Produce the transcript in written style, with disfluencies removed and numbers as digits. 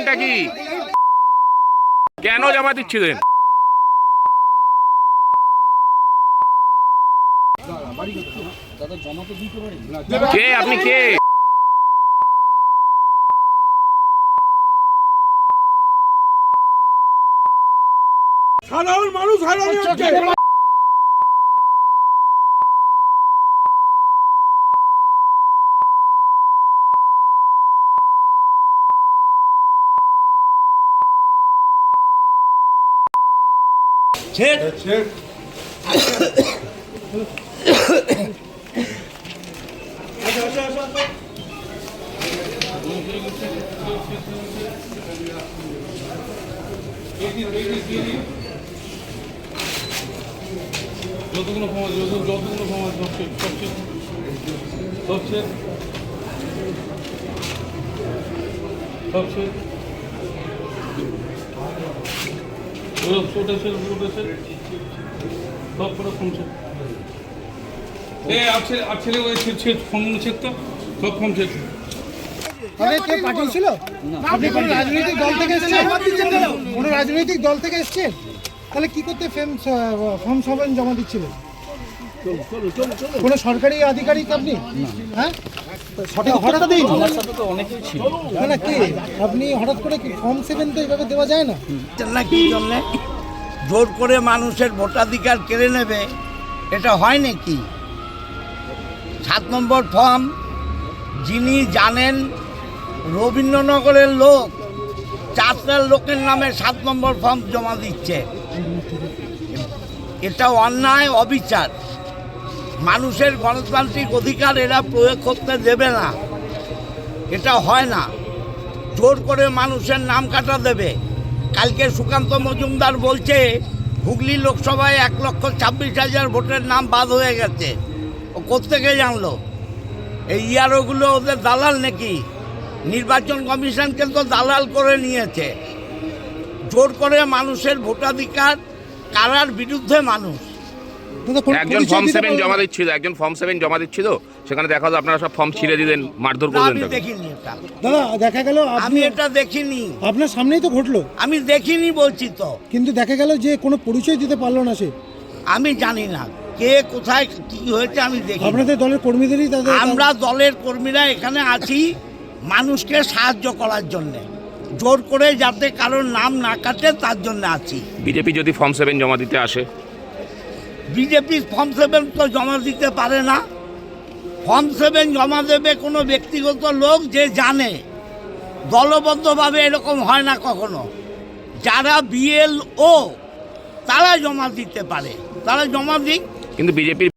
কারণটা কি? কেন জমা দিচ্ছিলেন? কে আপনি? কে? সাধারণ মানুষ হয়রানি হচ্ছে। যতগুলো সমাজ সবচেয়ে সব করে কমছে। আর ছেলে ওই ফর্মগুলো ছেদ তো সব ফর্ম ছেদ। কে পাঠিয়েছিল? আপনি কোনো রাজনৈতিক দল থেকে এসেছেন? কোনো রাজনৈতিক দল থেকে এসেছেন? তাহলে কি করতে ফর্ম সবেন জমা দিচ্ছিলেন? কোনো সরকারি আধিকারিক আপনি? হ্যাঁ, হঠাৎ দিন না কি আপনি হঠাৎ করে কি ফর্ম 7 তো এইভাবে দেওয়া যায় না? কি জন্য জোর করে মানুষের ভোটাধিকার কেড়ে নেবে, এটা হয় নাকি? 7 নম্বর ফর্ম যিনি জানেন, রবীন্দ্রনগরের লোক 4 লোকের নামে 7 নম্বর ফর্ম জমা দিচ্ছে। এটা অন্যায়, অবিচার। মানুষের গণতান্ত্রিক অধিকার এরা প্রয়োগ করতে দেবে না, এটা হয় না। জোর করে মানুষের নাম কাটা দেবে। কালকে সুকান্ত মজুমদার বলছে হুগলি লোকসভায় 1,26,000 ভোটের নাম বাদ হয়ে গেছে। ও কোত্থেকে জানলো? এই ইয়ারোগুলো ওদের দালাল নাকি? নির্বাচন কমিশনকে তো দালাল করে নিয়েছে। জোর করে মানুষের ভোটাধিকার কারার বিরুদ্ধে মানুষ। একজন ফর্ম 7 জমা দিচ্ছিল, সেখানে দেখা হলো আপনারা সব ফর্ম ছিঁড়ে দিলেন, মারধর করলেন। আমি দেখিনি এটা দাদা, দেখা গেল আমি এটা দেখিনি। আপনার সামনেই তো ঘটলো। আমি দেখিনি বলছি তো। কিন্তু দেখা গেল যে কোনো পরিচয় দিতে পারলো না সে। আমি জানি না কে কোথায় কি হয়েছে, আমি দেখি। আপনাদের দলের কর্মীদেরই আমরা দলের কর্মীরা এখানে আছি মানুষকে সাহায্য করার জন্যে, জোর করে যাতে কারোর নাম না কাটে তার জন্য আছি। বিজেপি যদি ফর্ম 7 জমা দিতে আসে? বিজেপি ফর্ম 7 তো জমা দিতে পারে না। ফর্ম 7 জমা দেবে কোনো ব্যক্তিগত লোক যে জানে। দলবদ্ধভাবে এরকম হয় না কখনো। যারা BLO তারা জমা দিতে পারে, তারা জমা দিক। কিন্তু বিজেপির